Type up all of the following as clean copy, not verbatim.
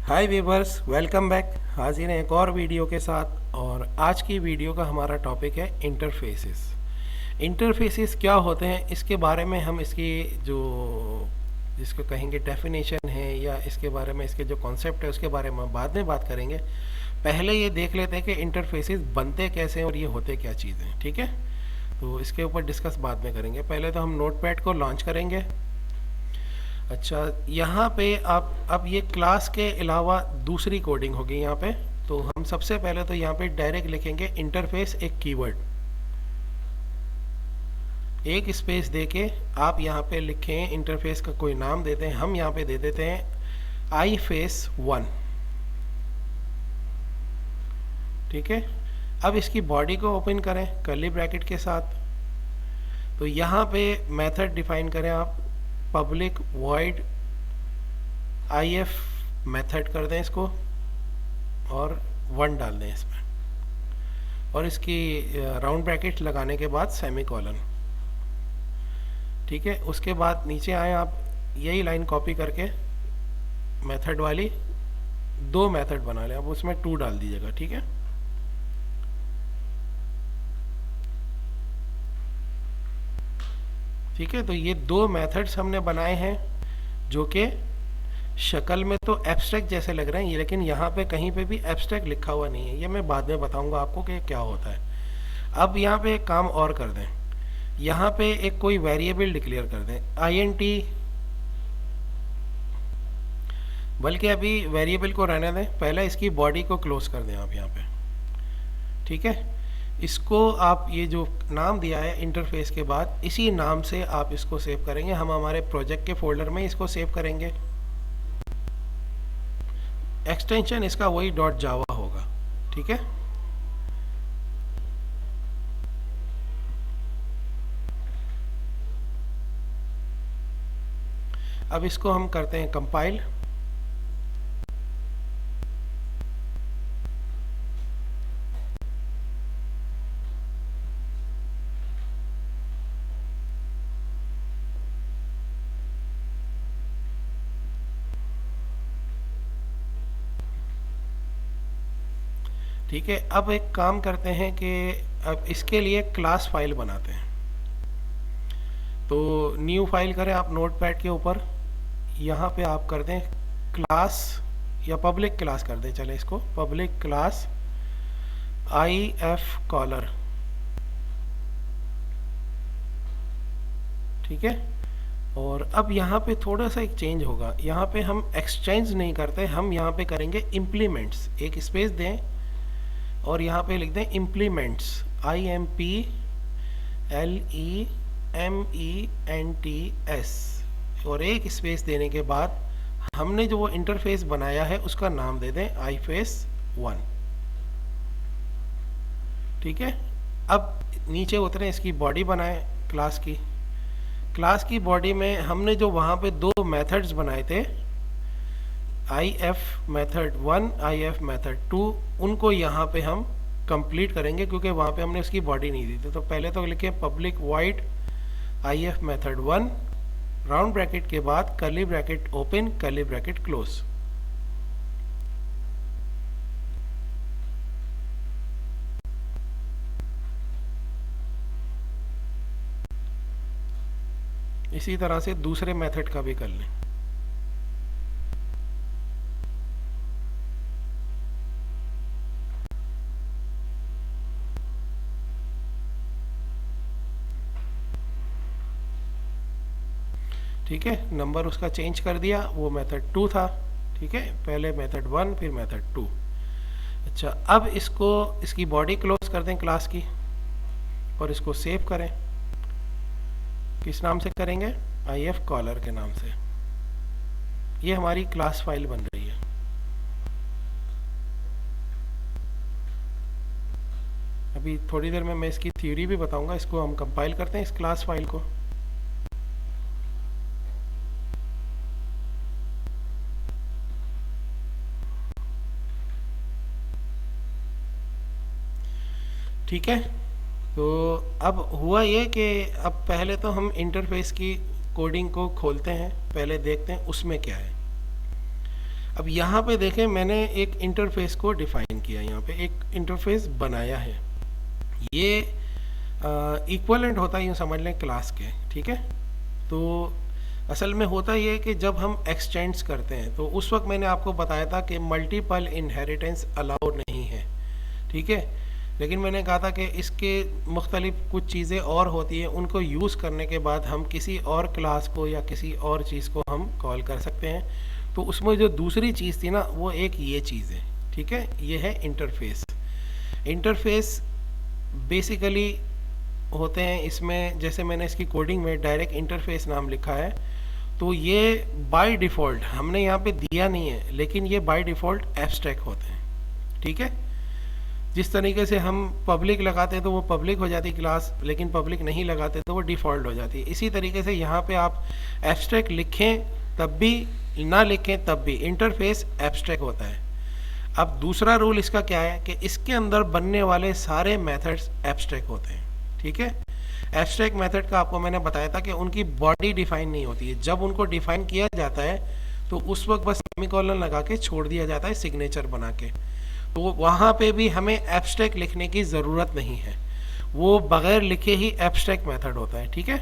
हाय viewers, welcome back. हाजिर हैं एक और वीडियो के साथ। और आज की वीडियो का हमारा टॉपिक है इंटरफेसेस। इंटरफेसेस क्या होते हैं, इसके बारे में हम इसकी जो जिसको कहेंगे डेफिनेशन है या इसके बारे में इसके जो कॉन्सेप्ट है उसके बारे में बाद में बात करेंगे। पहले ये देख लेते हैं कि इंटरफेसेस बनते कैसे हैं और ये होते क्या चीज़ें। ठीक है, तो इसके ऊपर डिस्कस बाद में करेंगे। पहले तो हम नोटपैड को लॉन्च करेंगे। अच्छा, यहाँ पे आप अब ये क्लास के अलावा दूसरी कोडिंग होगी यहाँ पे। तो हम सबसे पहले तो यहाँ पे डायरेक्ट लिखेंगे इंटरफेस, एक कीवर्ड, एक स्पेस देके आप यहाँ पे लिखें इंटरफेस का कोई नाम देते हैं। हम यहाँ पे दे देते हैं आई फेस 1। ठीक है, अब इसकी बॉडी को ओपन करें कर्ली ब्रैकेट के साथ। तो यहाँ पे मेथड डिफाइन करें आप, पब्लिक वॉइड IF मेथड कर दें इसको और 1 डाल दें इसमें, और इसकी राउंड ब्रैकेट लगाने के बाद सेमीकोलन। ठीक है, उसके बाद नीचे आए आप, यही लाइन कॉपी करके मेथड वाली 2 मेथड बना लें। अब उसमें 2 डाल दीजिएगा। ठीक है, ठीक है, तो ये 2 मेथड्स हमने बनाए हैं जो कि शक्ल में तो एब्स्ट्रैक्ट जैसे लग रहे हैं ये, लेकिन यहाँ पे कहीं पे भी एब्स्ट्रैक्ट लिखा हुआ नहीं है। ये मैं बाद में बताऊंगा आपको कि क्या होता है। अब यहाँ पे एक काम और कर दें, यहाँ पे एक कोई वेरिएबल डिक्लेयर कर दें INT, बल्कि अभी वेरिएबल को रहने दें, पहले इसकी बॉडी को क्लोज कर दें आप यहाँ पे। ठीक है, इसको आप ये जो नाम दिया है इंटरफेस के बाद, इसी नाम से आप इसको सेव करेंगे। हम हमारे प्रोजेक्ट के फोल्डर में इसको सेव करेंगे। एक्सटेंशन इसका वही .java होगा। ठीक है, अब इसको हम करते हैं कंपाइल। ठीक है, अब एक काम करते हैं कि अब इसके लिए क्लास फाइल बनाते हैं। तो न्यू फाइल करें आप नोटपैड के ऊपर, यहाँ पे आप कर दें क्लास या पब्लिक क्लास कर दें, चले इसको पब्लिक क्लास IF कॉलर। ठीक है, और अब यहाँ पे थोड़ा सा एक चेंज होगा। यहाँ पे हम एक्सचेंज नहीं करते, हम यहाँ पे करेंगे इम्प्लीमेंट्स। एक स्पेस दें और यहाँ पे लिख दें इम्प्लीमेंट्स, IMPLEMENTS, और एक स्पेस देने के बाद हमने जो वो इंटरफेस बनाया है उसका नाम दे दें iFace1। ठीक है, अब नीचे उतरें, इसकी बॉडी बनाएं क्लास की। क्लास की बॉडी में हमने जो वहाँ पे 2 मेथड्स बनाए थे, IF मेथड 1, IF मेथड 2, उनको यहाँ पे हम कंप्लीट करेंगे क्योंकि वहाँ पे हमने उसकी बॉडी नहीं दी थी। तो पहले तो लिखे public void IF method 1, round bracket के बाद curly bracket open curly bracket close. इसी तरह से दूसरे मेथड का भी कर लें। ठीक है, नंबर उसका चेंज कर दिया, वो मेथड 2 था। ठीक है, पहले मेथड 1 फिर मेथड 2। अच्छा, अब इसको इसकी बॉडी क्लोज कर दें क्लास की और इसको सेव करें। किस नाम से करेंगे? IF कॉलर के नाम से। ये हमारी क्लास फाइल बन रही है। अभी थोड़ी देर में मैं इसकी थ्योरी भी बताऊंगा। इसको हम कंपाइल करते हैं इस क्लास फाइल को। ठीक है, तो अब हुआ ये कि अब पहले तो हम इंटरफेस की कोडिंग को खोलते हैं, पहले देखते हैं उसमें क्या है। अब यहाँ पे देखें, मैंने एक इंटरफेस को डिफाइन किया, यहाँ पे एक इंटरफेस बनाया है। ये इक्वलेंट होता है, यूँ समझ लें, क्लास के। ठीक है, तो असल में होता ये है कि जब हम एक्सटेंड्स करते हैं तो उस वक्त मैंने आपको बताया था कि मल्टीपल इनहेरिटेंस अलाउड नहीं है। ठीक है, लेकिन मैंने कहा था कि इसके मुख्तलिफ कुछ चीज़ें और होती हैं, उनको यूज़ करने के बाद हम किसी और क्लास को या किसी और चीज़ को हम कॉल कर सकते हैं। तो उसमें जो दूसरी चीज़ थी ना, वो एक ये चीज़ है। ठीक है, ये है इंटरफेस। इंटरफेस बेसिकली होते हैं इसमें, जैसे मैंने इसकी कोडिंग में डायरेक्ट इंटरफेस नाम लिखा है, तो ये बाय डिफ़ॉल्ट हमने यहाँ पे दिया नहीं है, लेकिन ये बाय डिफ़ॉल्ट एब्स्ट्रैक्ट होते हैं। ठीक है, जिस तरीके से हम पब्लिक लगाते हैं तो वो पब्लिक हो जाती क्लास, लेकिन पब्लिक नहीं लगाते तो वो डिफ़ॉल्ट हो जाती है। इसी तरीके से यहाँ पे आप एब्स्ट्रैक्ट लिखें तब भी, ना लिखें तब भी, इंटरफेस एब्स्ट्रैक्ट होता है। अब दूसरा रूल इसका क्या है कि इसके अंदर बनने वाले सारे मेथड्स एब्स्ट्रैक्ट होते हैं। ठीक है, एब्स्ट्रैक्ट मेथड का आपको मैंने बताया था कि उनकी बॉडी डिफाइन नहीं होती है। जब उनको डिफाइन किया जाता है तो उस वक्त बस सेमीकोलन लगा के छोड़ दिया जाता है, सिग्नेचर बना के। तो वहाँ पे भी हमें एब्स्ट्रैक्ट लिखने की ज़रूरत नहीं है, वो बगैर लिखे ही एब्स्ट्रैक्ट मेथड होता है। ठीक है,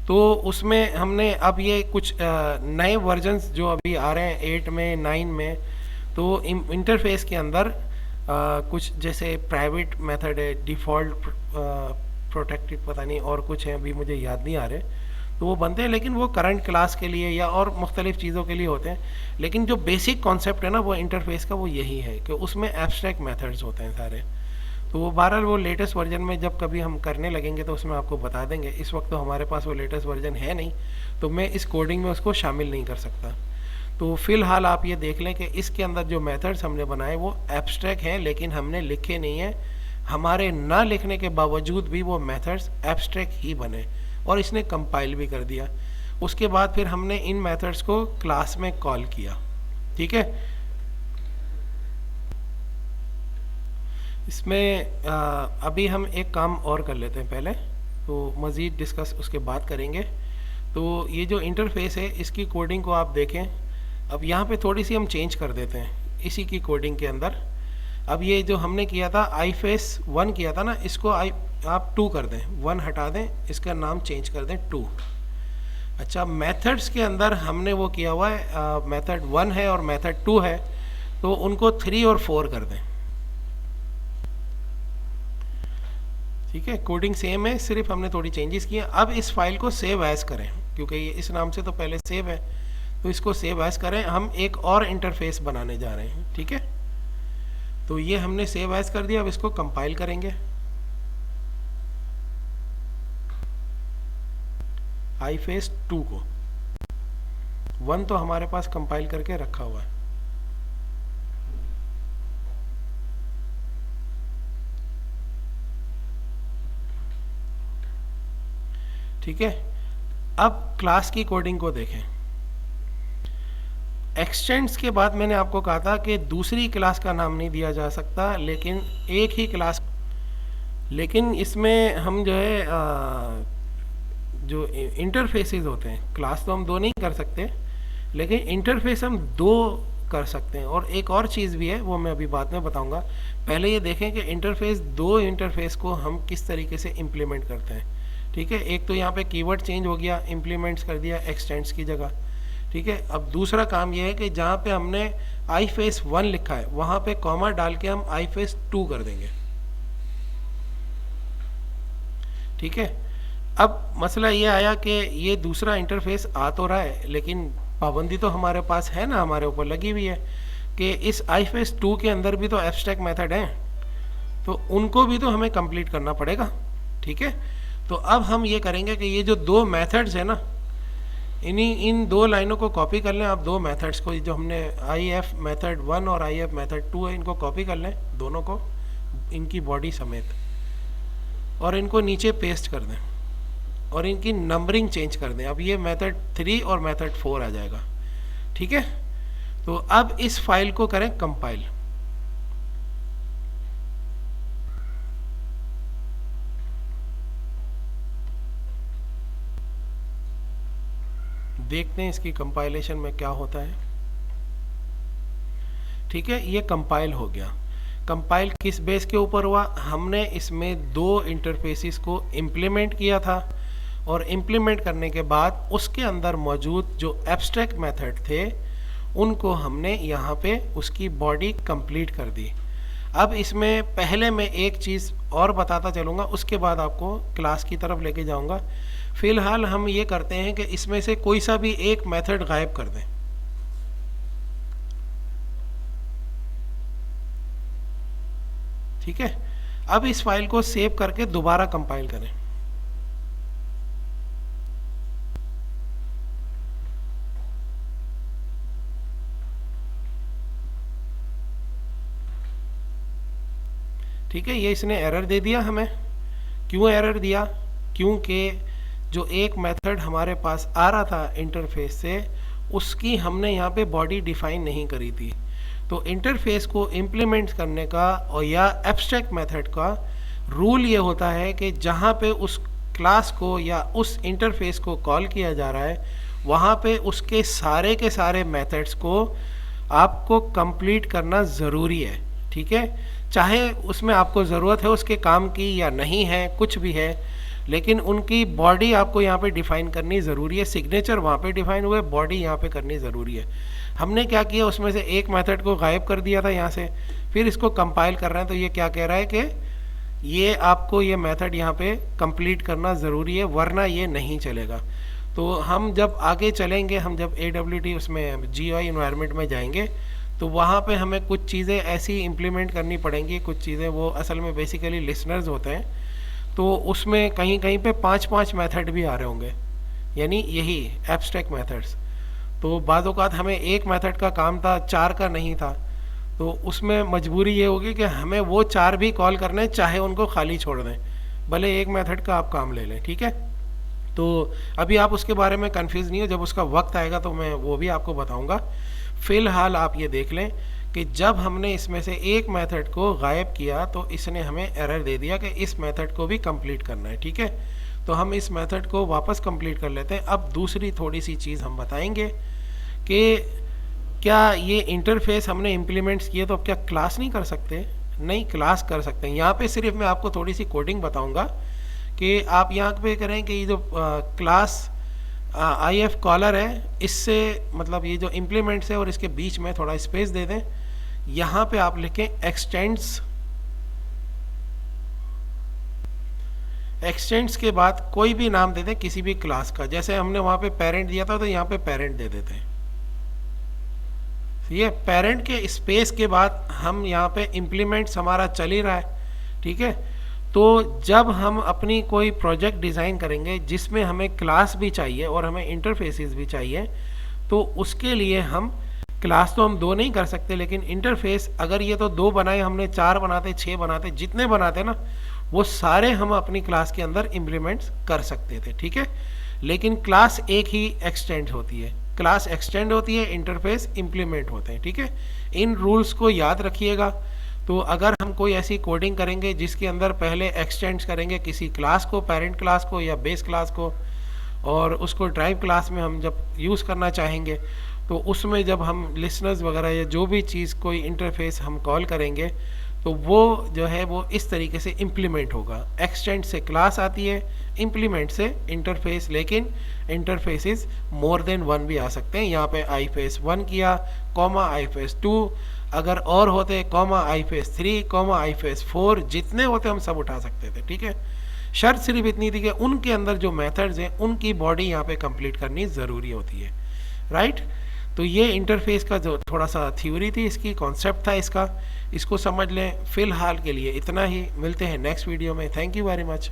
तो उसमें हमने अब ये कुछ नए वर्जन्स जो अभी आ रहे हैं 8 में 9 में, तो इंटरफेस के अंदर कुछ जैसे प्राइवेट मेथड है, डिफ़ॉल्ट, प्रोटेक्टेड, पता नहीं और कुछ है, अभी मुझे याद नहीं आ रहे, तो वो बनते हैं, लेकिन वो करंट क्लास के लिए या और मुख्तलिफ चीज़ों के लिए होते हैं। लेकिन जो बेसिक कॉन्सेप्ट है ना वो इंटरफेस का, वो यही है कि उसमें एब्स्ट्रैक्ट मेथड्स होते हैं सारे। तो वो बहरहाल वो लेटेस्ट वर्जन में जब कभी हम करने लगेंगे तो उसमें आपको बता देंगे। इस वक्त तो हमारे पास वो लेटेस्ट वर्जन है नहीं, तो मैं इस कोडिंग में उसको शामिल नहीं कर सकता। तो फ़िलहाल आप ये देख लें कि इसके अंदर जो मेथड्स हमने बनाए वो एब्स्ट्रैक्ट हैं, लेकिन हमने लिखे नहीं हैं। हमारे ना लिखने के बावजूद भी वो मेथड्स एब्स्ट्रैक्ट ही बने, और इसने कंपाइल भी कर दिया। उसके बाद फिर हमने इन मेथड्स को क्लास में कॉल किया। ठीक है, इसमें अभी हम एक काम और कर लेते हैं पहले, तो मज़ीद डिस्कस उसके बाद करेंगे। तो ये जो इंटरफेस है इसकी कोडिंग को आप देखें। अब यहाँ पे थोड़ी सी हम चेंज कर देते हैं इसी की कोडिंग के अंदर। अब ये जो हमने किया था iFace 1 किया था ना, इसको आप 2 कर दें, 1 हटा दें, इसका नाम चेंज कर दें 2। अच्छा, मेथड्स के अंदर हमने वो किया हुआ है, मेथड 1 है और मेथड 2 है, तो उनको 3 और 4 कर दें। ठीक है, कोडिंग सेम है, सिर्फ हमने थोड़ी चेंजेस किए। अब इस फाइल को सेव एज करें, क्योंकि ये इस नाम से तो पहले सेव है, तो इसको सेव एज करें। हम एक और इंटरफेस बनाने जा रहे हैं। ठीक है, तो ये हमने सेव एज कर दिया। अब इसको कंपाइल करेंगे, iFace 2 को। 1 तो हमारे पास कंपाइल करके रखा हुआ है। ठीक है, अब क्लास की कोडिंग को देखें। एक्सटेंड्स के बाद मैंने आपको कहा था कि दूसरी क्लास का नाम नहीं दिया जा सकता, लेकिन एक ही क्लास, लेकिन इसमें हम जो है जो इंटरफेसेस होते हैं, क्लास तो हम 2 नहीं कर सकते, लेकिन इंटरफेस हम 2 कर सकते हैं। और एक और चीज़ भी है, वो मैं अभी बाद में बताऊंगा। पहले ये देखें कि इंटरफेस, 2 इंटरफेस को हम किस तरीके से इम्प्लीमेंट करते हैं। ठीक है, एक तो यहाँ पे कीवर्ड चेंज हो गया, इम्प्लीमेंट्स कर दिया एक्सटेंड्स की जगह। ठीक है, अब दूसरा काम यह है कि जहाँ पे हमने iFace 1 लिखा है वहाँ पे कॉमा डाल के हम iFace 2 कर देंगे। ठीक है, अब मसला ये आया कि ये दूसरा इंटरफेस आ तो रहा है, लेकिन पाबंदी तो हमारे पास है ना, हमारे ऊपर लगी हुई है कि इस iFace 2 के अंदर भी तो एब्स्ट्रैक्ट मेथड हैं, तो उनको भी तो हमें कंप्लीट करना पड़ेगा। ठीक है, तो अब हम ये करेंगे कि ये जो 2 मेथड्स है ना, इन 2 लाइनों को कॉपी कर लें आप। 2 मेथड्स को, जो हमने if मेथड 1 और if मेथड 2 है, इनको कॉपी कर लें, दोनों को, इनकी बॉडी समेत, और इनको नीचे पेस्ट कर दें और इनकी नंबरिंग चेंज कर दें। अब ये मेथड 3 और मेथड 4 आ जाएगा। ठीक है, तो अब इस फाइल को करें कंपाइल। देखते हैं इसकी कंपाइलेशन में क्या होता है। ठीक है, ये कंपाइल हो गया। कंपाइल किस बेस के ऊपर हुआ? हमने इसमें दो इंटरफेसिस को इम्प्लीमेंट किया था, और इम्प्लीमेंट करने के बाद उसके अंदर मौजूद जो एब्स्ट्रैक्ट मेथड थे उनको हमने यहाँ पे उसकी बॉडी कंप्लीट कर दी। अब इसमें पहले मैं एक चीज़ और बताता चलूँगा, उसके बाद आपको क्लास की तरफ लेके जाऊँगा। फिलहाल हम ये करते हैं कि इसमें से कोई सा भी एक मेथड गायब कर दें। ठीक है, अब इस फाइल को सेव करके दोबारा कंपाइल करें। ठीक है, ये इसने एरर दे दिया हमें। क्यों एरर दिया? क्योंकि जो एक मेथड हमारे पास आ रहा था इंटरफेस से, उसकी हमने यहाँ पे बॉडी डिफाइन नहीं करी थी। तो इंटरफेस को इम्प्लीमेंट करने का और या एब्स्ट्रैक्ट मेथड का रूल ये होता है कि जहाँ पे उस क्लास को या उस इंटरफेस को कॉल किया जा रहा है, वहाँ पे उसके सारे के सारे मेथड्स को आपको कंप्लीट करना ज़रूरी है। ठीक है, चाहे उसमें आपको ज़रूरत है उसके काम की या नहीं है, कुछ भी है, लेकिन उनकी बॉडी आपको यहाँ पे डिफाइन करनी ज़रूरी है। सिग्नेचर वहाँ पे डिफाइन हुए, बॉडी यहाँ पे करनी ज़रूरी है। हमने क्या किया, उसमें से एक मेथड को गायब कर दिया था यहाँ से, फिर इसको कंपाइल कर रहे हैं तो ये क्या कह रहा है कि ये आपको ये मेथड यहाँ पे कंप्लीट करना ज़रूरी है, वरना ये नहीं चलेगा। तो हम जब आगे चलेंगे, हम जब AWT उसमें GUI इन्वायरमेंट में जाएंगे तो वहाँ पे हमें कुछ चीज़ें ऐसी इम्प्लीमेंट करनी पड़ेंगी। कुछ चीज़ें वो असल में बेसिकली लिसनर्स होते हैं, तो उसमें कहीं कहीं पे 5-5 मेथड भी आ रहे होंगे, यानी यही एब्स्ट्रैक्ट मेथड्स। तो बाज़ औक़ात हमें एक मेथड का काम था, 4 का नहीं था, तो उसमें मजबूरी ये होगी कि हमें वो 4 भी कॉल करने, चाहे उनको खाली छोड़ दें, भले एक मेथड का आप काम ले लें। ठीक है, तो अभी आप उसके बारे में कंफ्यूज नहीं हो, जब उसका वक्त आएगा तो मैं वो भी आपको बताऊंगा। फ़िलहाल आप ये देख लें कि जब हमने इसमें से एक मेथड को गायब किया तो इसने हमें एरर दे दिया कि इस मेथड को भी कंप्लीट करना है। ठीक है, तो हम इस मेथड को वापस कंप्लीट कर लेते हैं। अब दूसरी थोड़ी सी चीज़ हम बताएंगे कि क्या ये इंटरफेस हमने इम्प्लीमेंट्स किए तो अब क्या क्लास नहीं कर सकते? नहीं, क्लास कर सकते हैं। यहाँ पे सिर्फ मैं आपको थोड़ी सी कोडिंग बताऊंगा कि आप यहाँ पे करें कि ये जो क्लास IF कॉलर है, इससे मतलब ये जो इम्प्लीमेंट्स है और इसके बीच में थोड़ा स्पेस दे दें। यहाँ पे आप लिखें एक्सटेंड्स, एक्सटेंड्स के बाद कोई भी नाम दे दें किसी भी क्लास का। जैसे हमने वहाँ पे पेरेंट दिया था तो यहाँ पे पेरेंट दे देते हैं। ये पेरेंट के स्पेस के बाद हम यहाँ पे इम्प्लीमेंट्स हमारा चल ही रहा है। ठीक है, तो जब हम अपनी कोई प्रोजेक्ट डिज़ाइन करेंगे जिसमें हमें क्लास भी चाहिए और हमें इंटरफेसेस भी चाहिए, तो उसके लिए हम क्लास तो हम 2 नहीं कर सकते, लेकिन इंटरफेस अगर ये तो 2 बनाए, हमने 4 बनाते, 6 बनाते, जितने बनाते ना वो सारे हम अपनी क्लास के अंदर इम्प्लीमेंट्स कर सकते थे। ठीक है, लेकिन क्लास एक ही एक्सटेंड होती है, क्लास एक्सटेंड होती है, इंटरफेस इम्प्लीमेंट होते हैं। ठीक है, इन रूल्स को याद रखिएगा। तो अगर हम कोई ऐसी कोडिंग करेंगे जिसके अंदर पहले एक्सटेंड्स करेंगे किसी क्लास को, पेरेंट क्लास को या बेस क्लास को, और उसको ड्राइव क्लास में हम जब यूज़ करना चाहेंगे तो उसमें जब हम लिसनर्स वगैरह या जो भी चीज़ कोई इंटरफेस हम कॉल करेंगे तो वो जो है वो इस तरीके से इम्प्लीमेंट होगा। एक्सटेंड से क्लास आती है, इम्प्लीमेंट से इंटरफेस, लेकिन इंटरफेसेस मोर देन 1 भी आ सकते हैं। यहाँ पे iFace 1 किया, iFace 2, अगर और होते iFace 3, iFace 4, जितने होते हम सब उठा सकते थे। ठीक है, शर्त सिर्फ इतनी थी कि उनके अंदर जो मेथड्स हैं उनकी बॉडी यहाँ पे कंप्लीट करनी ज़रूरी होती है। राइट, तो ये इंटरफेस का जो थोड़ा सा थ्योरी थी, इसकी कॉन्सेप्ट था इसका, इसको समझ लें। फ़िलहाल के लिए इतना ही, मिलते हैं नेक्स्ट वीडियो में। Thank you very much.